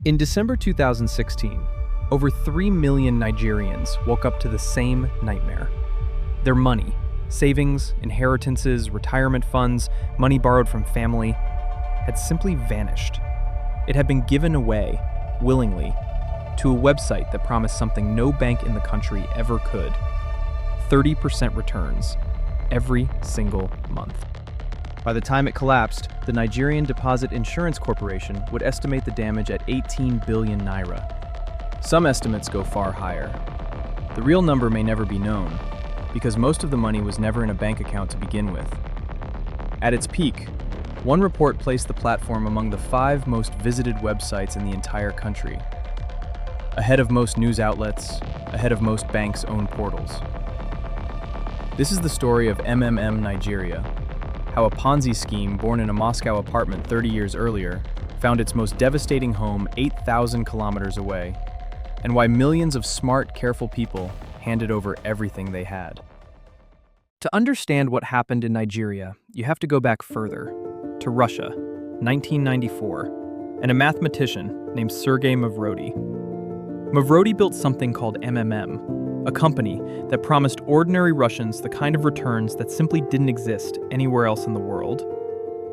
In December 2016, over 3 million Nigerians woke up to the same nightmare. Their money, savings, inheritances, retirement funds, money borrowed from family, had simply vanished. It had been given away, willingly, to a website that promised something no bank in the country ever could: 30% returns every single month. By the time it collapsed, the Nigerian Deposit Insurance Corporation would estimate the damage at 18 billion naira. Some estimates go far higher. The real number may never be known, because most of the money was never in a bank account to begin with. At its peak, one report placed the platform among the 5 most visited websites in the entire country, ahead of most news outlets, ahead of most banks' own portals. This is the story of Nigeria, how a Ponzi scheme born in a Moscow apartment 30 years earlier found its most devastating home 8,000 kilometers away, and why millions of smart, careful people handed over everything they had. To understand what happened in Nigeria, you have to go back further, to Russia, 1994, and a mathematician named Sergei Mavrodi. Mavrodi built something called a company that promised ordinary Russians the kind of returns that simply didn't exist anywhere else in the world.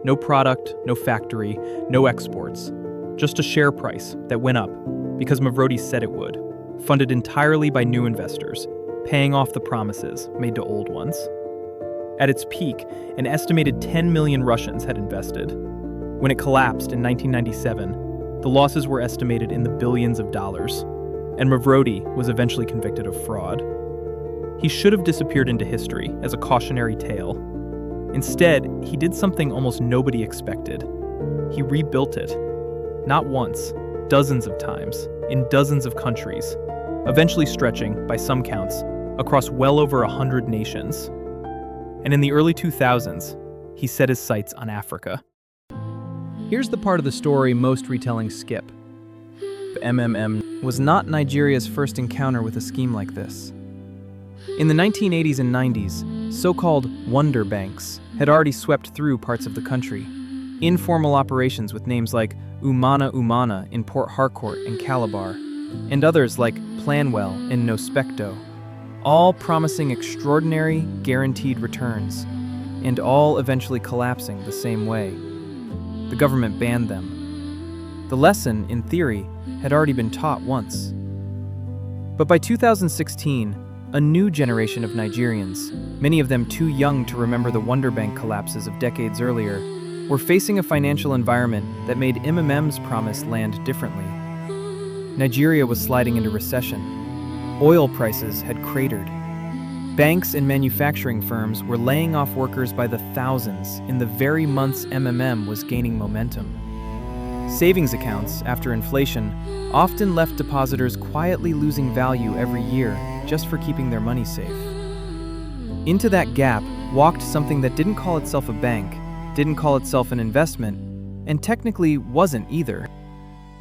No product, no factory, no exports, just a share price that went up because Mavrodi said it would, funded entirely by new investors, paying off the promises made to old ones. At its peak, an estimated 10 million Russians had invested. When it collapsed in 1997, the losses were estimated in the billions of dollars, and Mavrodi was eventually convicted of fraud. He should have disappeared into history as a cautionary tale. Instead, he did something almost nobody expected. He rebuilt it. Not once, dozens of times, in dozens of countries, eventually stretching, by some counts, across well over 100 nations. And in the early 2000s, he set his sights on Africa. Here's the part of the story most retellings skip. Was not Nigeria's first encounter with a scheme like this. In the 1980s and 90s, so-called wonder banks had already swept through parts of the country. Informal operations with names like Umana in Port Harcourt and Calabar, and others like Planwell and Nospecto, all promising extraordinary, guaranteed returns, and all eventually collapsing the same way. The government banned them. The lesson, in theory, had already been taught once. But by 2016, a new generation of Nigerians, many of them too young to remember the Wonder Bank collapses of decades earlier, were facing a financial environment that made MMM's promise land differently. Nigeria was sliding into recession. Oil prices had cratered. Banks and manufacturing firms were laying off workers by the thousands in the very months MMM was gaining momentum. Savings accounts, after inflation, often left depositors quietly losing value every year just for keeping their money safe. Into that gap walked something that didn't call itself a bank, didn't call itself an investment, and technically wasn't either.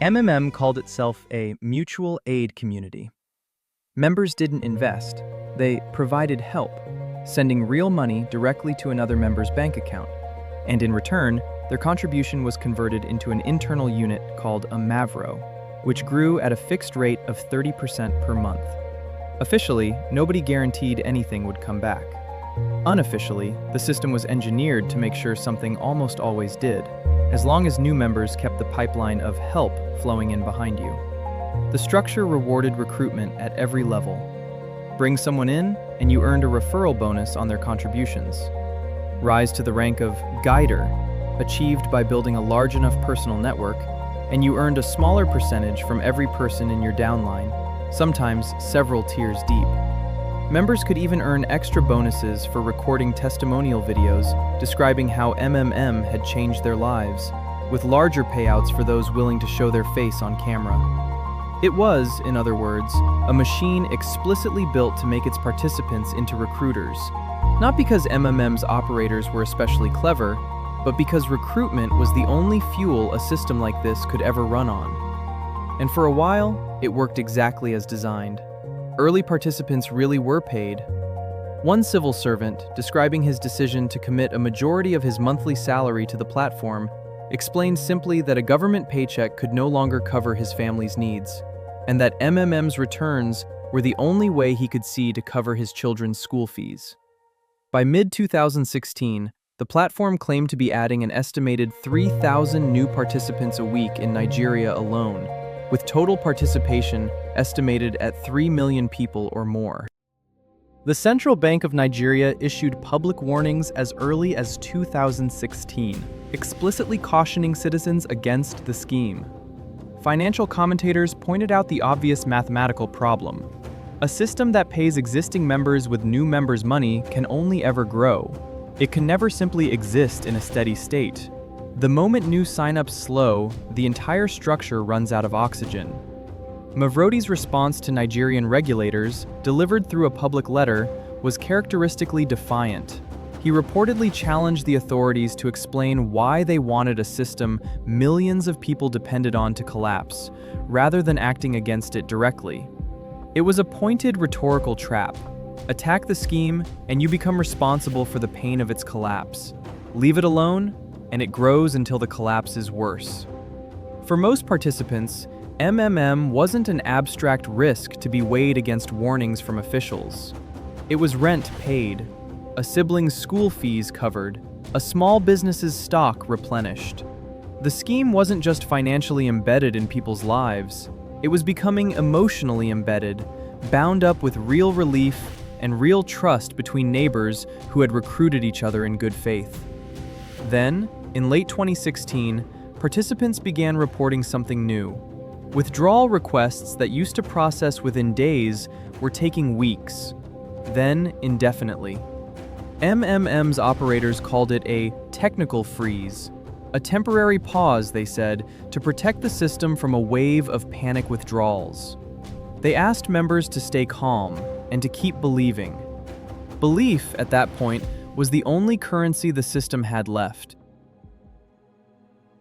MMM called itself a mutual aid community. Members didn't invest, they provided help, sending real money directly to another member's bank account, and in return, their contribution was converted into an internal unit called a Mavro, which grew at a fixed rate of 30% per month. Officially, nobody guaranteed anything would come back. Unofficially, the system was engineered to make sure something almost always did, as long as new members kept the pipeline of help flowing in behind you. The structure rewarded recruitment at every level. Bring someone in, and you earned a referral bonus on their contributions. Rise to the rank of Guider, achieved by building a large enough personal network, and you earned a smaller percentage from every person in your downline, sometimes several tiers deep. Members could even earn extra bonuses for recording testimonial videos describing how MMM had changed their lives, with larger payouts for those willing to show their face on camera. It was, in other words, a machine explicitly built to make its participants into recruiters, not because MMM's operators were especially clever, but because recruitment was the only fuel a system like this could ever run on. And for a while, it worked exactly as designed. Early participants really were paid. One civil servant, describing his decision to commit a majority of his monthly salary to the platform, explained simply that a government paycheck could no longer cover his family's needs, and that MMM's returns were the only way he could see to cover his children's school fees. By mid-2016, the platform claimed to be adding an estimated 3,000 new participants a week in Nigeria alone, with total participation estimated at 3 million people or more. The Central Bank of Nigeria issued public warnings as early as 2016, explicitly cautioning citizens against the scheme. Financial commentators pointed out the obvious mathematical problem. A system that pays existing members with new members' money can only ever grow. It can never simply exist in a steady state. The moment new sign-ups slow, the entire structure runs out of oxygen. Mavrodi's response to Nigerian regulators, delivered through a public letter, was characteristically defiant. He reportedly challenged the authorities to explain why they wanted a system millions of people depended on to collapse, rather than acting against it directly. It was a pointed rhetorical trap. Attack the scheme, and you become responsible for the pain of its collapse. Leave it alone, and it grows until the collapse is worse. For most participants, MMM wasn't an abstract risk to be weighed against warnings from officials. It was rent paid, a sibling's school fees covered, a small business's stock replenished. The scheme wasn't just financially embedded in people's lives, it was becoming emotionally embedded, bound up with real relief and real trust between neighbors who had recruited each other in good faith. Then, in late 2016, participants began reporting something new. Withdrawal requests that used to process within days were taking weeks, then indefinitely. MMM's operators called it a technical freeze, a temporary pause, they said, to protect the system from a wave of panic withdrawals. They asked members to stay calm and to keep believing. Belief, at that point, was the only currency the system had left.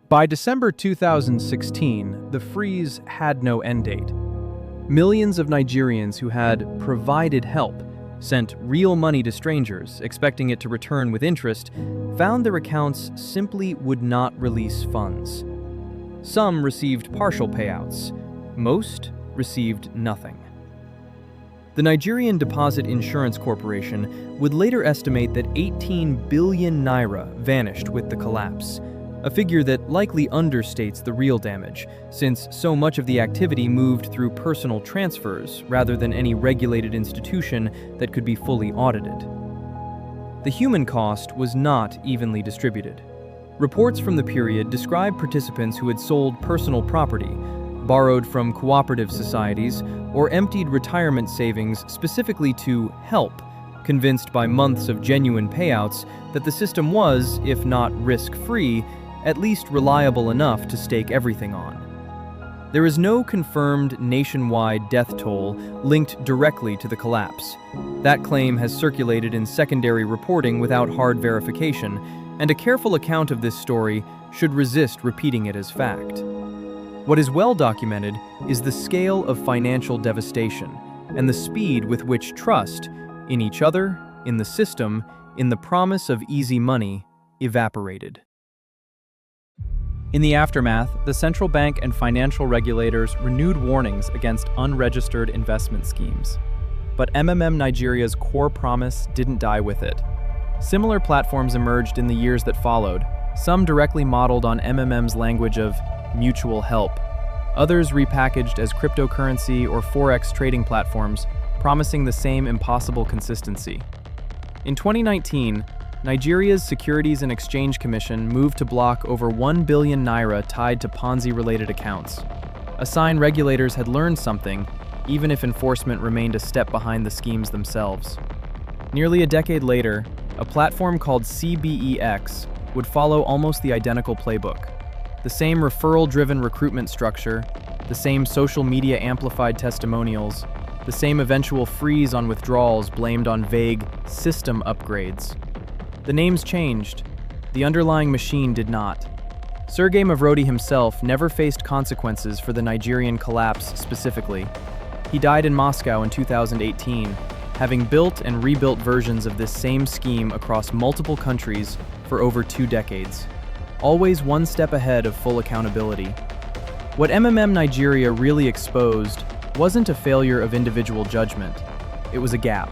By December 2016, the freeze had no end date. Millions of Nigerians who had provided help, sent real money to strangers, expecting it to return with interest, found their accounts simply would not release funds. Some received partial payouts. Most received nothing. The Nigerian Deposit Insurance Corporation would later estimate that 18 billion naira vanished with the collapse, a figure that likely understates the real damage, since so much of the activity moved through personal transfers rather than any regulated institution that could be fully audited. The human cost was not evenly distributed. Reports from the period describe participants who had sold personal property, borrowed from cooperative societies, or emptied retirement savings specifically to help, convinced by months of genuine payouts that the system was, if not risk-free, at least reliable enough to stake everything on. There is no confirmed nationwide death toll linked directly to the collapse. That claim has circulated in secondary reporting without hard verification, and a careful account of this story should resist repeating it as fact. What is well documented is the scale of financial devastation and the speed with which trust in each other, in the system, in the promise of easy money, evaporated. In the aftermath, the central bank and financial regulators renewed warnings against unregistered investment schemes. But MMM Nigeria's core promise didn't die with it. Similar platforms emerged in the years that followed, some directly modeled on MMM's language of mutual help, others repackaged as cryptocurrency or forex trading platforms, promising the same impossible consistency. In 2019, Nigeria's Securities and Exchange Commission moved to block over 1 billion naira tied to Ponzi-related accounts, a sign regulators had learned something, even if enforcement remained a step behind the schemes themselves. Nearly a decade later, a platform called CBEX would follow almost the identical playbook. The same referral-driven recruitment structure, the same social media-amplified testimonials, the same eventual freeze on withdrawals blamed on vague system upgrades. The names changed. The underlying machine did not. Sergei Mavrodi himself never faced consequences for the Nigerian collapse specifically. He died in Moscow in 2018, having built and rebuilt versions of this same scheme across multiple countries for over 2 decades. always one step ahead of full accountability. What Nigeria really exposed wasn't a failure of individual judgment. It was a gap.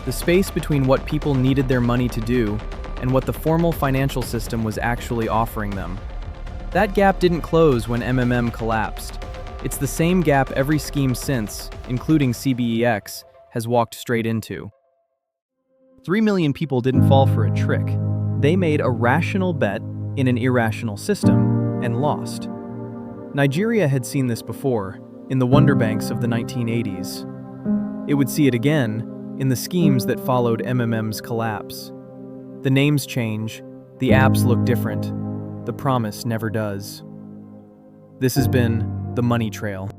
The space between what people needed their money to do and what the formal financial system was actually offering them. That gap didn't close when collapsed. It's the same gap every scheme since, including CBEX, has walked straight into. 3 million people didn't fall for a trick. They made a rational bet in an irrational system and lost. Nigeria had seen this before, in the wonder banks of the 1980s. It would see it again in the schemes that followed MMM's collapse. The names change, the apps look different, the promise never does. This has been The Money Trail.